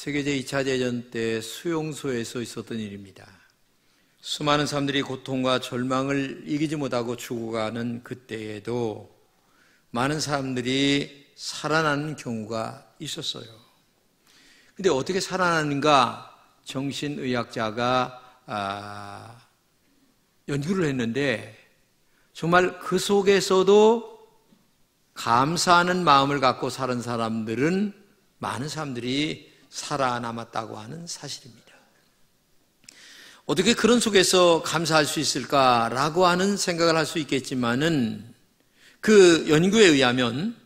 세계제 2차 대전 때 수용소에서 있었던 일입니다. 수많은 사람들이 고통과 절망을 이기지 못하고 죽어가는 그때에도 많은 사람들이 살아나는 경우가 있었어요. 근데 어떻게 살아나는가 정신의학자가 연구를 했는데 정말 그 속에서도 감사하는 마음을 갖고 사는 사람들은 많은 사람들이 살아남았다고 하는 사실입니다. 어떻게 그런 속에서 감사할 수 있을까라고 하는 생각을 할 수 있겠지만은 그 연구에 의하면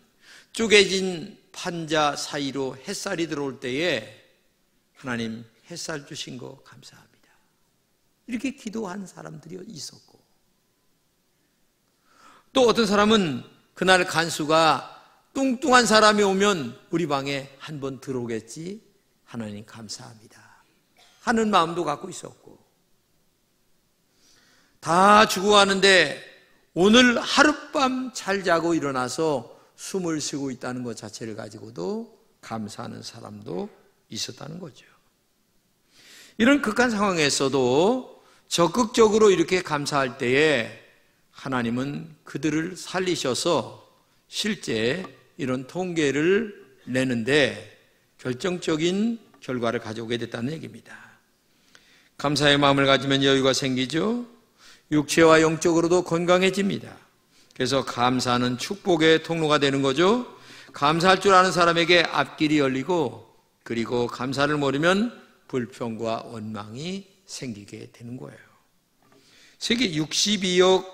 쪼개진 판자 사이로 햇살이 들어올 때에 하나님 햇살 주신 거 감사합니다. 이렇게 기도한 사람들이 있었고, 또 어떤 사람은 그날 간수가 뚱뚱한 사람이 오면 우리 방에 한 번 들어오겠지, 하나님 감사합니다 하는 마음도 갖고 있었고, 다 죽어가는데 오늘 하룻밤 잘 자고 일어나서 숨을 쉬고 있다는 것 자체를 가지고도 감사하는 사람도 있었다는 거죠. 이런 극한 상황에서도 적극적으로 이렇게 감사할 때에 하나님은 그들을 살리셔서 실제 이런 통계를 내는데 결정적인 결과를 가져오게 됐다는 얘기입니다. 감사의 마음을 가지면 여유가 생기죠. 육체와 영적으로도 건강해집니다. 그래서 감사는 축복의 통로가 되는 거죠. 감사할 줄 아는 사람에게 앞길이 열리고, 그리고 감사를 모르면 불평과 원망이 생기게 되는 거예요. 세계 62억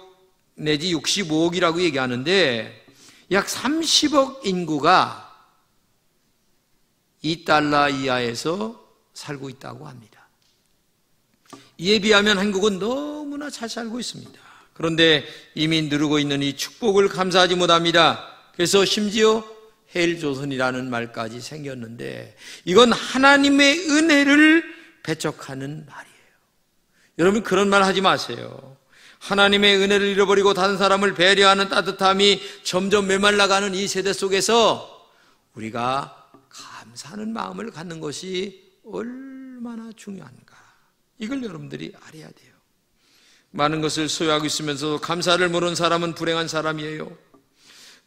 내지 65억이라고 얘기하는데 약 30억 인구가 $2 이하에서 살고 있다고 합니다. 이에 비하면 한국은 너무나 잘 살고 있습니다. 그런데 이미 누르고 있는 이 축복을 감사하지 못합니다. 그래서 심지어 헬조선이라는 말까지 생겼는데 이건 하나님의 은혜를 배척하는 말이에요. 여러분 그런 말 하지 마세요. 하나님의 은혜를 잃어버리고 다른 사람을 배려하는 따뜻함이 점점 메말라가는 이 세대 속에서 우리가 감사하는 마음을 갖는 것이 얼마나 중요한가, 이걸 여러분들이 알아야 돼요. 많은 것을 소유하고 있으면서도 감사를 모르는 사람은 불행한 사람이에요.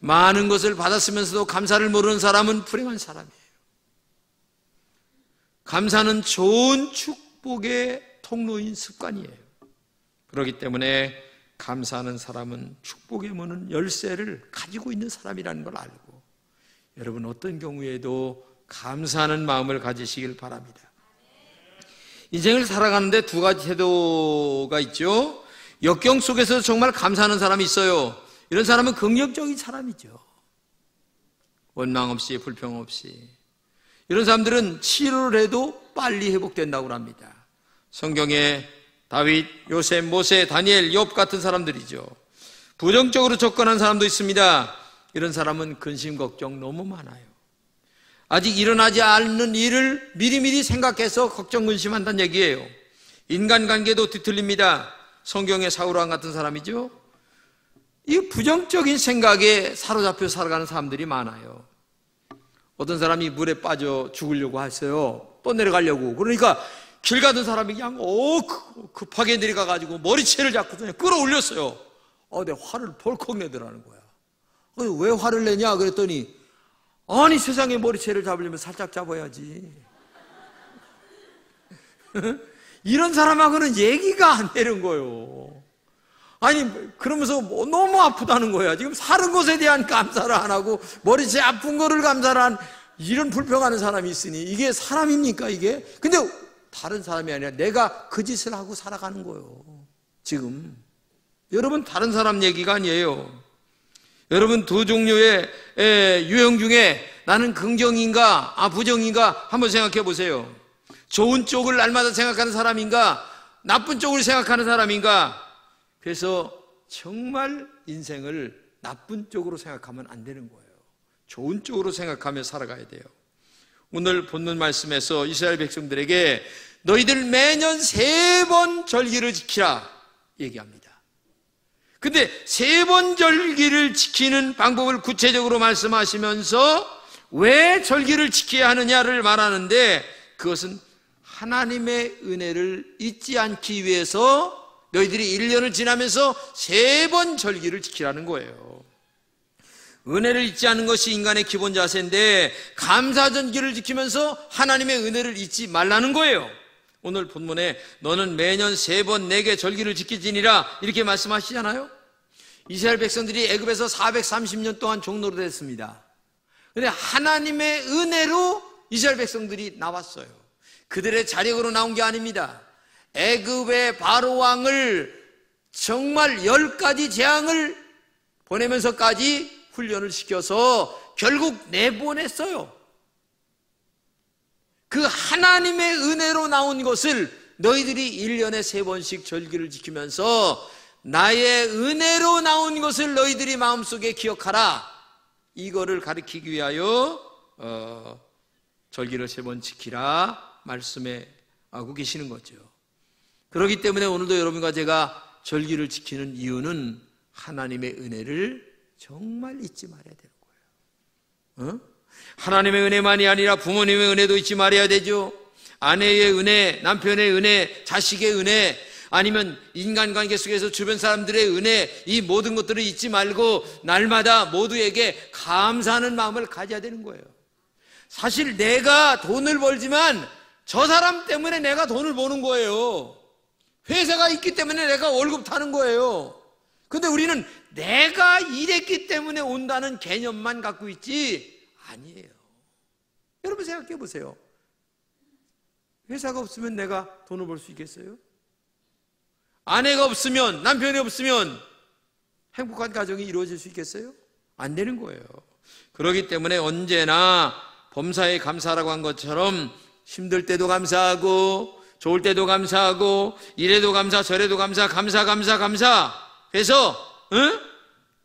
많은 것을 받았으면서도 감사를 모르는 사람은 불행한 사람이에요. 감사는 좋은 축복의 통로인 습관이에요. 그렇기 때문에 감사하는 사람은 축복의 문은 열쇠를 가지고 있는 사람이라는 걸 알고, 여러분 어떤 경우에도 감사하는 마음을 가지시길 바랍니다. 인생을 살아가는데 두 가지 태도가 있죠. 역경 속에서 정말 감사하는 사람이 있어요. 이런 사람은 긍정적인 사람이죠. 원망 없이 불평 없이. 이런 사람들은 치료를 해도 빨리 회복된다고 합니다. 성경에 다윗, 요셉, 모세, 다니엘, 욥 같은 사람들이죠. 부정적으로 접근한 사람도 있습니다. 이런 사람은 근심 걱정 너무 많아요. 아직 일어나지 않는 일을 미리미리 생각해서 걱정 근심한다는 얘기예요. 인간관계도 뒤틀립니다. 성경의 사울왕 같은 사람이죠. 이 부정적인 생각에 사로잡혀 살아가는 사람들이 많아요. 어떤 사람이 물에 빠져 죽으려고 했어요. 또 내려가려고. 그러니까 길 가던 사람이 그냥 급하게 내려가가지고 머리채를 잡고 그냥 끌어올렸어요. 내 화를 벌컥 내더라는 거야. 왜 화를 내냐 그랬더니, 아니 세상에 머리채를 잡으려면 살짝 잡아야지. 이런 사람하고는 얘기가 안 되는 거예요. 아니 그러면서 너무 아프다는 거야. 지금 사는 것에 대한 감사를 안 하고 머리채 아픈 거를 감사를 한, 이런 불평하는 사람이 있으니 이게 사람입니까 이게? 근데 다른 사람이 아니라 내가 그 짓을 하고 살아가는 거예요. 지금 여러분 다른 사람 얘기가 아니에요. 여러분 두 종류의 유형 중에 나는 긍정인가 부정인가 한번 생각해 보세요. 좋은 쪽을 날마다 생각하는 사람인가, 나쁜 쪽을 생각하는 사람인가. 그래서 정말 인생을 나쁜 쪽으로 생각하면 안 되는 거예요. 좋은 쪽으로 생각하며 살아가야 돼요. 오늘 본문 말씀에서 이스라엘 백성들에게 너희들 매년 3번 절기를 지키라 얘기합니다. 근데 3번 절기를 지키는 방법을 구체적으로 말씀하시면서 왜 절기를 지켜야 하느냐를 말하는데 그것은 하나님의 은혜를 잊지 않기 위해서 너희들이 1년을 지나면서 3번 절기를 지키라는 거예요. 은혜를 잊지 않는 것이 인간의 기본 자세인데 감사절기를 지키면서 하나님의 은혜를 잊지 말라는 거예요. 오늘 본문에 너는 매년 3번 내게 절기를 지키지니라 이렇게 말씀하시잖아요. 이스라엘 백성들이 애굽에서 430년 동안 종노릇 했습니다. 그런데 하나님의 은혜로 이스라엘 백성들이 나왔어요. 그들의 자력으로 나온 게 아닙니다. 애굽의 바로 왕을 정말 10가지 재앙을 보내면서까지 훈련을 시켜서 결국 내보냈어요. 그 하나님의 은혜로 나온 것을 너희들이 1년에 3번씩 절기를 지키면서 나의 은혜로 나온 것을 너희들이 마음속에 기억하라. 이거를 가르치기 위하여 절기를 3번 지키라 말씀해 하고 계시는 거죠. 그렇기 때문에 오늘도 여러분과 제가 절기를 지키는 이유는 하나님의 은혜를 정말 잊지 말아야 되는 거예요. 하나님의 은혜만이 아니라 부모님의 은혜도 잊지 말아야 되죠. 아내의 은혜, 남편의 은혜, 자식의 은혜, 아니면 인간관계 속에서 주변 사람들의 은혜, 이 모든 것들을 잊지 말고 날마다 모두에게 감사하는 마음을 가져야 되는 거예요. 사실 내가 돈을 벌지만 저 사람 때문에 내가 돈을 버는 거예요. 회사가 있기 때문에 내가 월급 타는 거예요. 근데 우리는 내가 일했기 때문에 온다는 개념만 갖고 있지 아니에요. 여러분 생각해 보세요. 회사가 없으면 내가 돈을 벌 수 있겠어요? 아내가 없으면, 남편이 없으면 행복한 가정이 이루어질 수 있겠어요? 안 되는 거예요. 그렇기 때문에 언제나 범사에 감사라고 한 것처럼 힘들 때도 감사하고 좋을 때도 감사하고 이래도 감사 저래도 감사 해서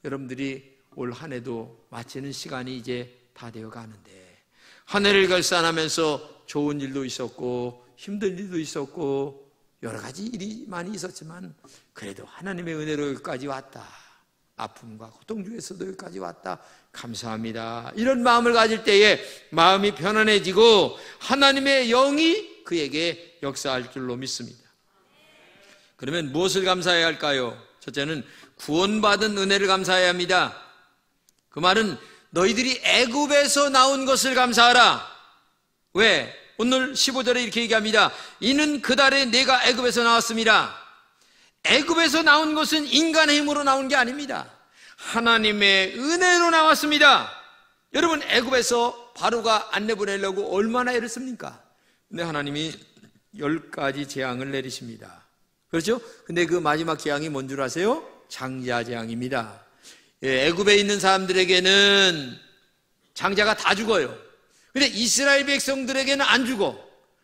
여러분들이 올 한 해도 마치는 시간이 이제 다 되어 가는데 한 해를 결산하면서 좋은 일도 있었고 힘든 일도 있었고 여러 가지 일이 많이 있었지만 그래도 하나님의 은혜로 여기까지 왔다. 아픔과 고통 중에서도 여기까지 왔다. 감사합니다. 이런 마음을 가질 때에 마음이 편안해지고 하나님의 영이 그에게 역사할 줄로 믿습니다. 그러면 무엇을 감사해야 할까요? 첫째는 구원받은 은혜를 감사해야 합니다. 그 말은 너희들이 애굽에서 나온 것을 감사하라. 왜? 오늘 15절에 이렇게 얘기합니다. 이는 그달에 내가 애굽에서 나왔습니다. 애굽에서 나온 것은 인간의 힘으로 나온 게 아닙니다. 하나님의 은혜로 나왔습니다. 여러분 애굽에서 바로가 안 내보내려고 얼마나 애를 씁니까? 근데 하나님이 10가지 재앙을 내리십니다. 그렇죠? 근데 그 마지막 재앙이 뭔 줄 아세요? 장자 재앙입니다. 애굽에 있는 사람들에게는 장자가 다 죽어요. 근데 이스라엘 백성들에게는 안 죽어.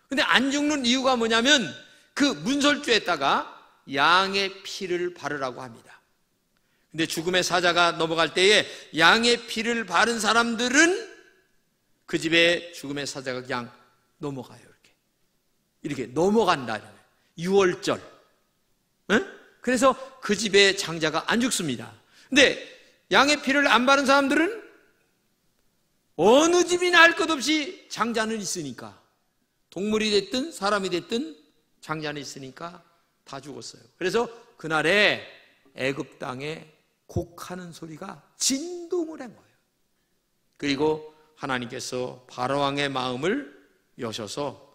근데 안 죽는 이유가 뭐냐면 그 문설주에다가 양의 피를 바르라고 합니다. 근데 죽음의 사자가 넘어갈 때에 양의 피를 바른 사람들은 그 집에 죽음의 사자가 그냥 넘어가요. 이렇게 넘어간다. 6월절. 그래서 그 집에 장자가 안 죽습니다. 근데 양의 피를 안 바른 사람들은 어느 집이나 할 것 없이 장자는 있으니까, 동물이 됐든 사람이 됐든 장자는 있으니까 다 죽었어요. 그래서 그날에 애굽 땅에 곡하는 소리가 진동을 한 거예요. 그리고 하나님께서 바로왕의 마음을 여셔서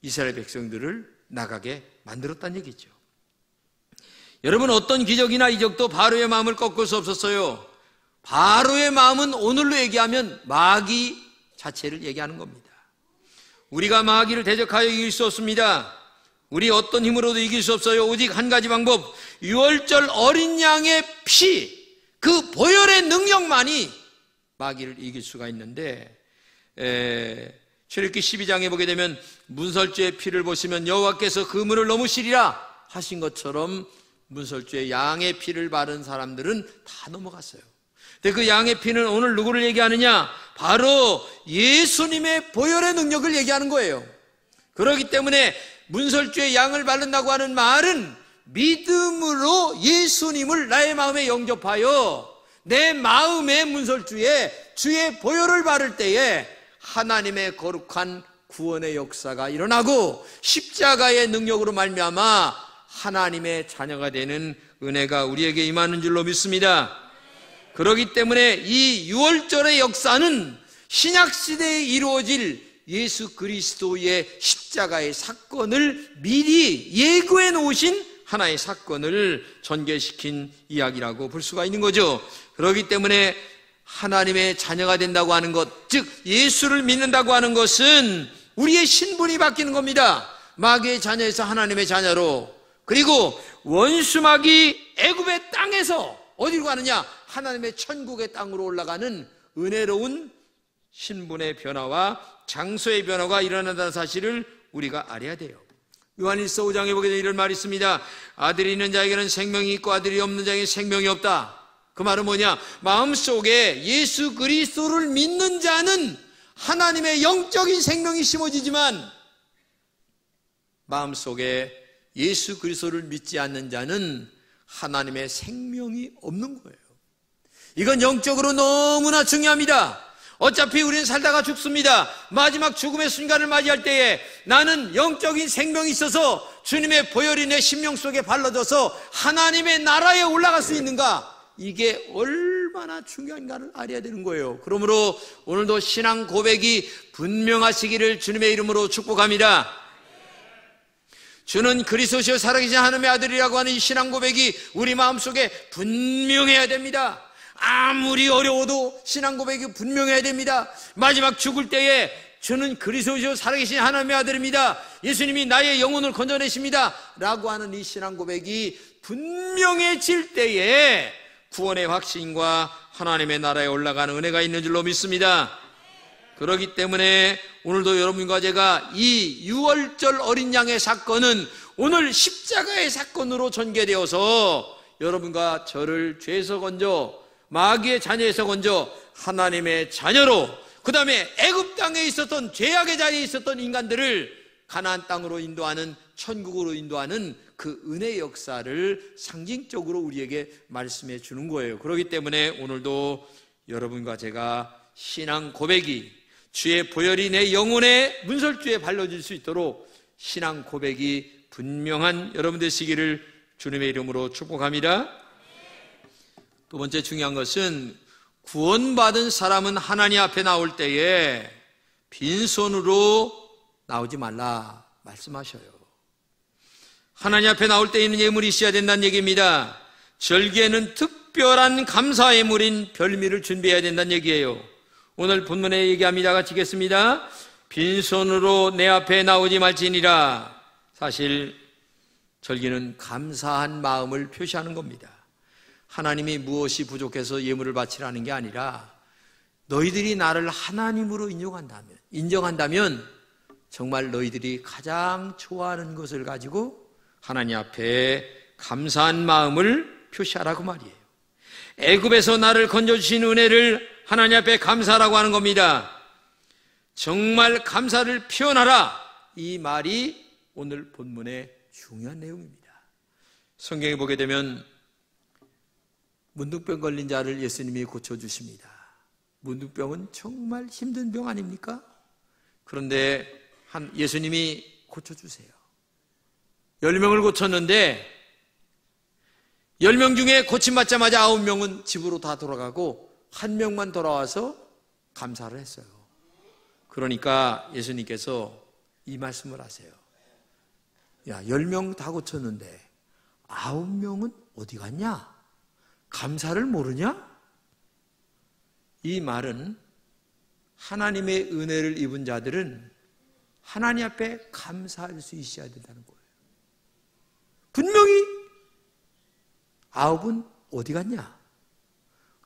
이스라엘 백성들을 나가게 만들었다는 얘기죠. 여러분 어떤 기적이나 이적도 바로의 마음을 꺾을 수 없었어요. 바로의 마음은 오늘로 얘기하면 마귀 자체를 얘기하는 겁니다. 우리가 마귀를 대적하여 이길 수 없습니다. 우리 어떤 힘으로도 이길 수 없어요. 오직 한 가지 방법, 6월절 어린 양의 피, 그 보혈의 능력만이 마귀를 이길 수가 있는데, 출애굽기 12장에 보게 되면 문설주의 피를 보시면 여호와께서 그 문을 넘으시리라 하신 것처럼 문설주의 양의 피를 바른 사람들은 다 넘어갔어요. 근데 그 양의 피는 오늘 누구를 얘기하느냐? 바로 예수님의 보혈의 능력을 얘기하는 거예요. 그렇기 때문에 문설주의 양을 바른다고 하는 말은 믿음으로 예수님을 나의 마음에 영접하여 내 마음의 문설주에 주의 보혈을 바를 때에 하나님의 거룩한 구원의 역사가 일어나고 십자가의 능력으로 말미암아 하나님의 자녀가 되는 은혜가 우리에게 임하는 줄로 믿습니다. 그렇기 때문에 이 유월절의 역사는 신약시대에 이루어질 예수 그리스도의 십자가의 사건을 미리 예고해 놓으신 하나의 사건을 전개시킨 이야기라고 볼 수가 있는 거죠. 그렇기 때문에 하나님의 자녀가 된다고 하는 것, 즉 예수를 믿는다고 하는 것은 우리의 신분이 바뀌는 겁니다. 마귀의 자녀에서 하나님의 자녀로, 그리고 원수마귀 애굽의 땅에서 어디로 가느냐? 하나님의 천국의 땅으로 올라가는 은혜로운 신분의 변화와 장소의 변화가 일어난다는 사실을 우리가 알아야 돼요. 요한일서 5장에 보게 되면 이런 말이 있습니다. 아들이 있는 자에게는 생명이 있고 아들이 없는 자에게는 생명이 없다. 그 말은 뭐냐? 마음속에 예수 그리스도를 믿는 자는 하나님의 영적인 생명이 심어지지만 마음속에 예수 그리스도를 믿지 않는 자는 하나님의 생명이 없는 거예요. 이건 영적으로 너무나 중요합니다. 어차피 우리는 살다가 죽습니다. 마지막 죽음의 순간을 맞이할 때에 나는 영적인 생명이 있어서 주님의 보혈이 내 심령 속에 발라져서 하나님의 나라에 올라갈 수 있는가? 이게 얼마나 중요한가를 알아야 되는 거예요. 그러므로 오늘도 신앙 고백이 분명하시기를 주님의 이름으로 축복합니다. 주는 그리스도시요 살아계신 하나님의 아들이라고 하는 이 신앙 고백이 우리 마음속에 분명해야 됩니다. 아무리 어려워도 신앙 고백이 분명해야 됩니다. 마지막 죽을 때에 주는 그리스도시요 살아계신 하나님의 아들입니다. 예수님이 나의 영혼을 건져내십니다 라고 하는 이 신앙 고백이 분명해질 때에 구원의 확신과 하나님의 나라에 올라가는 은혜가 있는 줄로 믿습니다. 그렇기 때문에 오늘도 여러분과 제가 이 유월절 어린 양의 사건은 오늘 십자가의 사건으로 전개되어서 여러분과 저를 죄에서 건져 마귀의 자녀에서 건져 하나님의 자녀로, 그 다음에 애굽 땅에 있었던 죄악의 자리에 있었던 인간들을 가나안 땅으로 인도하는, 천국으로 인도하는 그 은혜의 역사를 상징적으로 우리에게 말씀해 주는 거예요. 그렇기 때문에 오늘도 여러분과 제가 신앙 고백이 주의 보혈이 내 영혼의 문설주에 발라질 수 있도록 신앙 고백이 분명한 여러분 되시기를 주님의 이름으로 축복합니다. 두 번째 중요한 것은 구원받은 사람은 하나님 앞에 나올 때에 빈손으로 나오지 말라 말씀하셔요. 하나님 앞에 나올 때에는 예물이 있어야 된다는 얘기입니다. 절기에는 특별한 감사 예물인 별미를 준비해야 된다는 얘기예요. 오늘 본문에 얘기합니다. 같이 읽겠습니다. 빈손으로 내 앞에 나오지 말지니라. 사실 절기는 감사한 마음을 표시하는 겁니다. 하나님이 무엇이 부족해서 예물을 바치라는 게 아니라 너희들이 나를 하나님으로 인정한다면 정말 너희들이 가장 좋아하는 것을 가지고 하나님 앞에 감사한 마음을 표시하라고 말이에요. 애굽에서 나를 건져주신 은혜를 하나님 앞에 감사하라고 하는 겁니다. 정말 감사를 표현하라, 이 말이 오늘 본문의 중요한 내용입니다. 성경에 보게 되면 문둥병 걸린 자를 예수님이 고쳐주십니다. 문둥병은 정말 힘든 병 아닙니까? 그런데 예수님이 고쳐주세요. 10명을 고쳤는데 10명 중에 고침받자마자 9명은 집으로 다 돌아가고 1명만 돌아와서 감사를 했어요. 그러니까 예수님께서 이 말씀을 하세요. 야, 10명 다 고쳤는데 9명은 어디 갔냐? 감사를 모르냐? 이 말은 하나님의 은혜를 입은 자들은 하나님 앞에 감사할 수 있어야 된다는 거예요. 분명히 9은 어디 갔냐?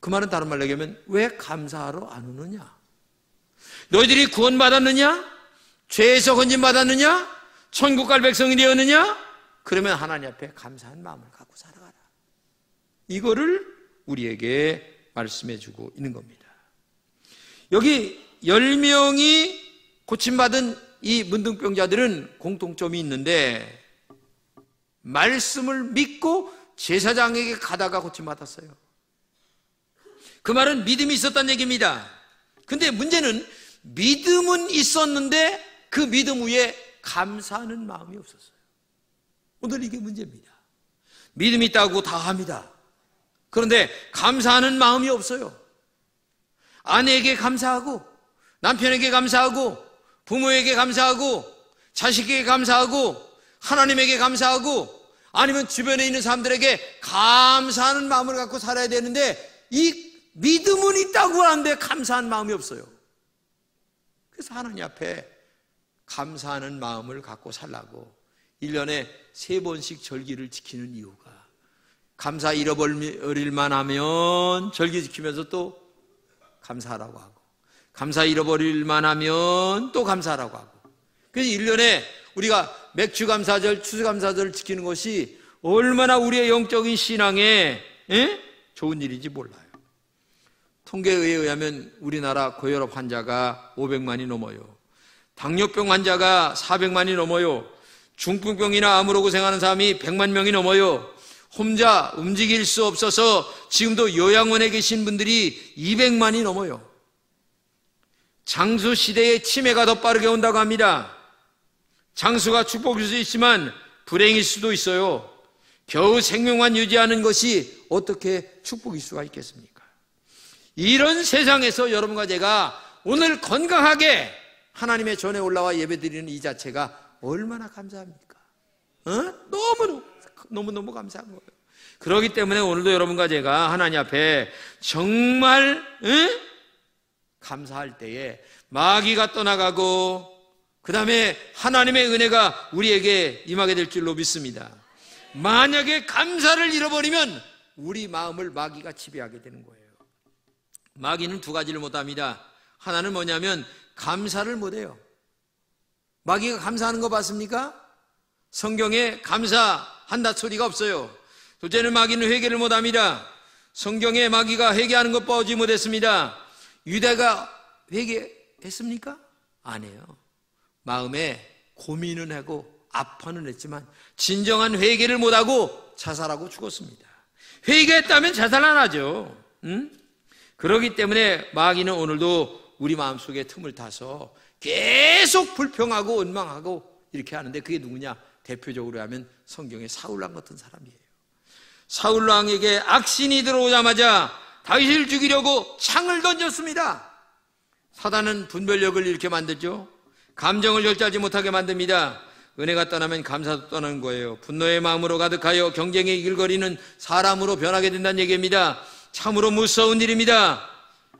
그 말은 다른 말로 얘기하면 왜 감사하러 안 오느냐? 너희들이 구원받았느냐? 죄에서 건진받았느냐? 천국 갈 백성이 되었느냐? 그러면 하나님 앞에 감사한 마음을 갖고 살아가라. 이거를 우리에게 말씀해 주고 있는 겁니다. 여기 10명이 고침받은 이 문둥병자들은 공통점이 있는데 말씀을 믿고 제사장에게 가다가 고침받았어요. 그 말은 믿음이 있었다는 얘기입니다. 근데 문제는 믿음은 있었는데 그 믿음 위에 감사하는 마음이 없었어요. 오늘 이게 문제입니다. 믿음이 있다고 다 합니다. 그런데 감사하는 마음이 없어요. 아내에게 감사하고, 남편에게 감사하고, 부모에게 감사하고, 자식에게 감사하고, 하나님에게 감사하고, 아니면 주변에 있는 사람들에게 감사하는 마음을 갖고 살아야 되는데, 이 믿음은 있다고 하는데 감사한 마음이 없어요. 그래서 하나님 앞에 감사하는 마음을 갖고 살라고 1년에 3번씩 절기를 지키는 이유가, 감사 잃어버릴만 하면 절기 지키면서 또 감사하라고 하고, 감사 잃어버릴만 하면 또 감사하라고 하고. 그래서 1년에 우리가 맥주감사절, 추수감사절을 지키는 것이 얼마나 우리의 영적인 신앙에 좋은 일인지 몰라요. 통계에 의하면 우리나라 고혈압 환자가 500만이 넘어요. 당뇨병 환자가 400만이 넘어요. 중풍병이나 암으로 고생하는 사람이 100만 명이 넘어요. 혼자 움직일 수 없어서 지금도 요양원에 계신 분들이 200만이 넘어요. 장수 시대의 치매가 더 빠르게 온다고 합니다. 장수가 축복일 수 있지만 불행일 수도 있어요. 겨우 생명만 유지하는 것이 어떻게 축복일 수가 있겠습니까? 이런 세상에서 여러분과 제가 오늘 건강하게 하나님의 전에 올라와 예배드리는 이 자체가 얼마나 감사합니까? 너무너무 감사한 거예요. 그렇기 때문에 오늘도 여러분과 제가 하나님 앞에 정말 감사할 때에 마귀가 떠나가고, 그 다음에 하나님의 은혜가 우리에게 임하게 될 줄로 믿습니다. 만약에 감사를 잃어버리면 우리 마음을 마귀가 지배하게 되는 거예요. 마귀는 두 가지를 못합니다. 하나는 뭐냐면 감사를 못해요. 마귀가 감사하는 거 봤습니까? 성경에 감사한다 소리가 없어요. 둘째는 마귀는 회개를 못합니다. 성경에 마귀가 회개하는 것 보지 못했습니다. 유다가 회개했습니까? 안 해요. 마음에 고민은 하고 아파는 했지만 진정한 회개를 못하고 자살하고 죽었습니다. 회개했다면 자살 안 하죠. 그렇기 때문에 마귀는 오늘도 우리 마음속에 틈을 타서 계속 불평하고 원망하고 이렇게 하는데, 그게 누구냐? 대표적으로 하면 성경의 사울왕 같은 사람이에요. 사울왕에게 악신이 들어오자마자 다윗을 죽이려고 창을 던졌습니다. 사단은 분별력을 잃게 만들죠. 감정을 절제하지 못하게 만듭니다. 은혜가 떠나면 감사도 떠나는 거예요. 분노의 마음으로 가득하여 경쟁에 이글거리는 사람으로 변하게 된다는 얘기입니다. 참으로 무서운 일입니다.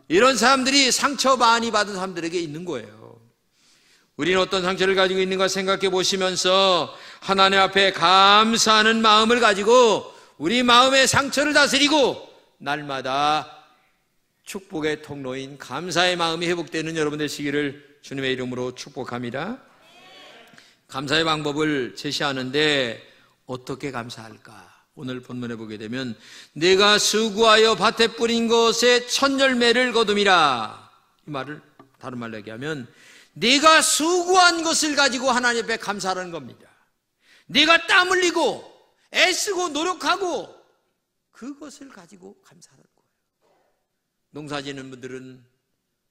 이런 사람들이 상처 많이 받은 사람들에게 있는 거예요. 우리는 어떤 상처를 가지고 있는가 생각해 보시면서 하나님 앞에 감사하는 마음을 가지고 우리 마음의 상처를 다스리고 날마다 축복의 통로인 감사의 마음이 회복되는 여러분 되시기를 주님의 이름으로 축복합니다. 감사의 방법을 제시하는데 어떻게 감사할까? 오늘 본문에 보게 되면 내가 수고하여 밭에 뿌린 것에 첫 열매를 거둠이라. 이 말을 다른 말로 얘기하면 내가 수고한 것을 가지고 하나님 앞에 감사하는 겁니다. 내가 땀 흘리고 애쓰고 노력하고 그것을 가지고 감사하는 거예요. 농사 지는 분들은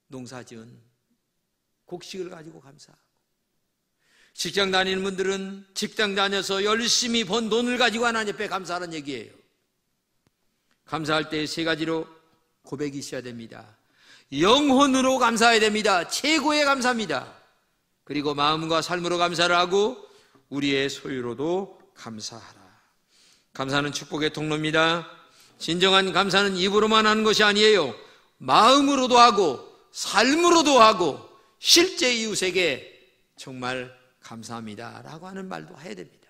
농사 지은 곡식을 가지고 감사하고, 직장 다니는 분들은 직장 다녀서 열심히 번 돈을 가지고 하나님 앞에 감사하는 얘기예요. 감사할 때 세 가지로 고백이 있어야 됩니다. 영혼으로 감사해야 됩니다. 최고의 감사입니다. 그리고 마음과 삶으로 감사를 하고 우리의 소유로도 감사하라. 감사는 축복의 통로입니다. 진정한 감사는 입으로만 하는 것이 아니에요. 마음으로도 하고 삶으로도 하고 실제 이웃에게 정말 감사합니다 라고 하는 말도 해야 됩니다.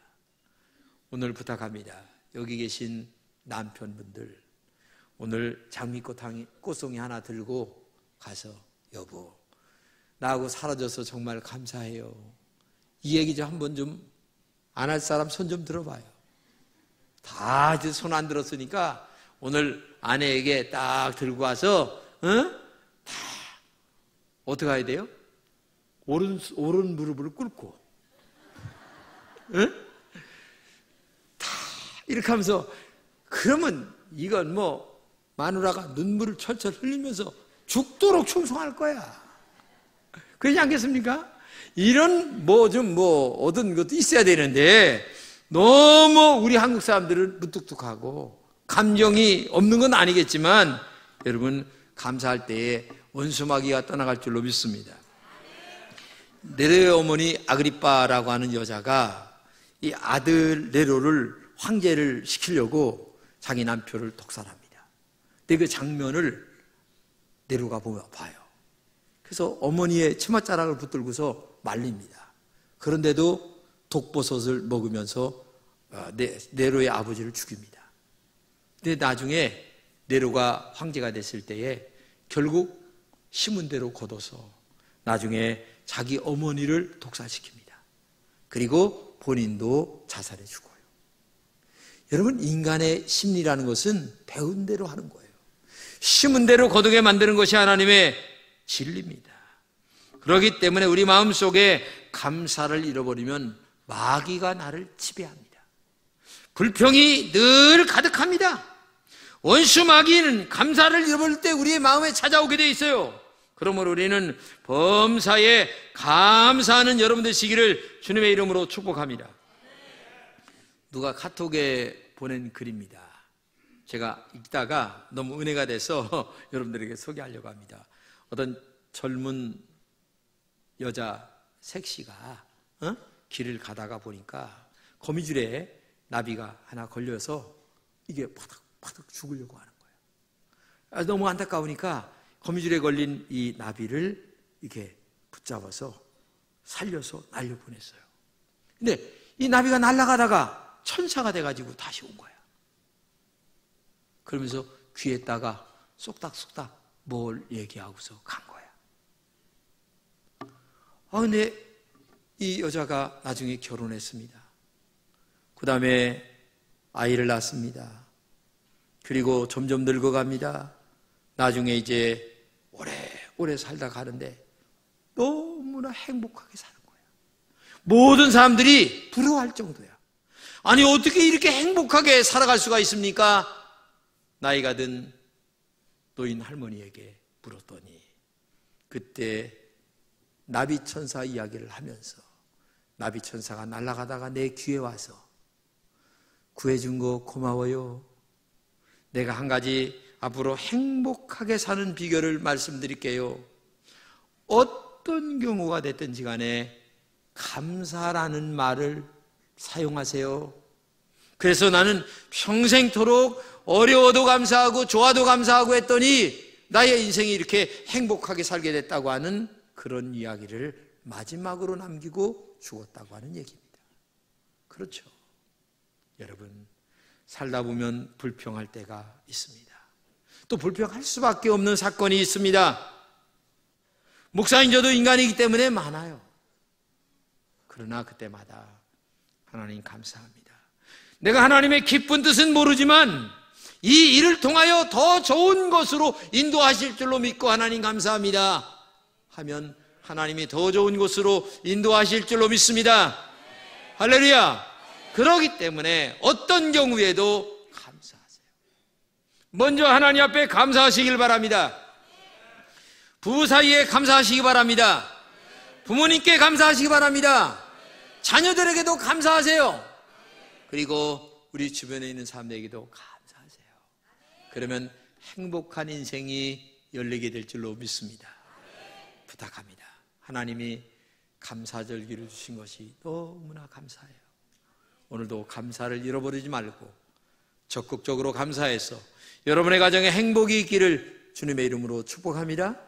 오늘 부탁합니다. 여기 계신 남편분들, 오늘 장미꽃송이 하나 들고 가서 여보, 나하고 사라져서 정말 감사해요. 이 얘기 좀 한번 좀 안 할 사람 손 좀 들어봐요. 다 이제 손 안 들었으니까 오늘 아내에게 딱 들고 와서 다 어떻게 해야 돼요? 오른 무릎을 꿇고 다 이렇게 하면서, 그러면 이건 뭐 마누라가 눈물을 철철 흘리면서 죽도록 충성할 거야. 그러지 않겠습니까? 이런 좀 얻은 것도 있어야 되는데 너무 우리 한국 사람들은 무뚝뚝하고 감정이 없는 건 아니겠지만 여러분 감사할 때에 원수마귀가 떠나갈 줄로 믿습니다. 네로의 어머니 아그리빠라고 하는 여자가 이 아들 네로를 황제를 시키려고 자기 남편을 독살합니다. 근데 그 장면을 네로가 봐요. 그래서 어머니의 치맛자락을 붙들고서 말립니다. 그런데도 독버섯을 먹으면서 네로의 아버지를 죽입니다. 근데 나중에 네로가 황제가 됐을 때에 결국 심은 대로 거둬서 나중에 자기 어머니를 독살시킵니다. 그리고 본인도 자살해 죽어요. 여러분, 인간의 심리라는 것은 배운 대로 하는 거예요. 심은 대로 거두게 만드는 것이 하나님의 진리입니다. 그렇기 때문에 우리 마음속에 감사를 잃어버리면 마귀가 나를 지배합니다. 불평이 늘 가득합니다. 원수 마귀는 감사를 잃어버릴 때 우리의 마음에 찾아오게 돼 있어요. 그러므로 우리는 범사에 감사하는 여러분 되시기를 주님의 이름으로 축복합니다. 누가 카톡에 보낸 글입니다. 제가 읽다가 너무 은혜가 돼서 여러분들에게 소개하려고 합니다. 어떤 젊은 여자 섹시가 길을 가다가 보니까 거미줄에 나비가 하나 걸려서 이게 파닥파닥 죽으려고 하는 거예요. 너무 안타까우니까 거미줄에 걸린 이 나비를 이렇게 붙잡아서 살려서 날려보냈어요. 근데 이 나비가 날아가다가 천사가 돼가지고 다시 온 거야. 그러면서 귀에다가 쏙닥쏙닥 뭘 얘기하고서 간 거야. 근데 이 여자가 나중에 결혼했습니다. 그 다음에 아이를 낳습니다. 그리고 점점 늙어갑니다. 나중에 이제 오래 살다 가는데 너무나 행복하게 사는 거예요. 모든 사람들이 부러워할 정도야. 아니, 어떻게 이렇게 행복하게 살아갈 수가 있습니까? 나이가 든 노인 할머니에게 물었더니 그때 나비천사 이야기를 하면서 나비천사가 날아가다가 내 귀에 와서 구해준 거 고마워요. 내가 한 가지 앞으로 행복하게 사는 비결을 말씀드릴게요. 어떤 경우가 됐든지 간에 감사라는 말을 사용하세요. 그래서 나는 평생토록 어려워도 감사하고 좋아도 감사하고 했더니 나의 인생이 이렇게 행복하게 살게 됐다고 하는 그런 이야기를 마지막으로 남기고 죽었다고 하는 얘기입니다. 그렇죠. 여러분, 살다 보면 불평할 때가 있습니다. 또 불평할 수밖에 없는 사건이 있습니다. 목사인 저도 인간이기 때문에 많아요. 그러나 그때마다 하나님 감사합니다. 내가 하나님의 기쁜 뜻은 모르지만 이 일을 통하여 더 좋은 것으로 인도하실 줄로 믿고 하나님 감사합니다 하면 하나님이 더 좋은 곳으로 인도하실 줄로 믿습니다. 할렐루야. 그러기 때문에 어떤 경우에도 감사하세요. 먼저 하나님 앞에 감사하시길 바랍니다. 부부 사이에 감사하시기 바랍니다. 부모님께 감사하시기 바랍니다. 자녀들에게도 감사하세요. 그리고 우리 주변에 있는 사람들에게도 감사하세요. 그러면 행복한 인생이 열리게 될 줄로 믿습니다. 부탁합니다. 하나님이 감사절기를 주신 것이 너무나 감사해요. 오늘도 감사를 잃어버리지 말고 적극적으로 감사해서 여러분의 가정에 행복이 있기를 주님의 이름으로 축복합니다.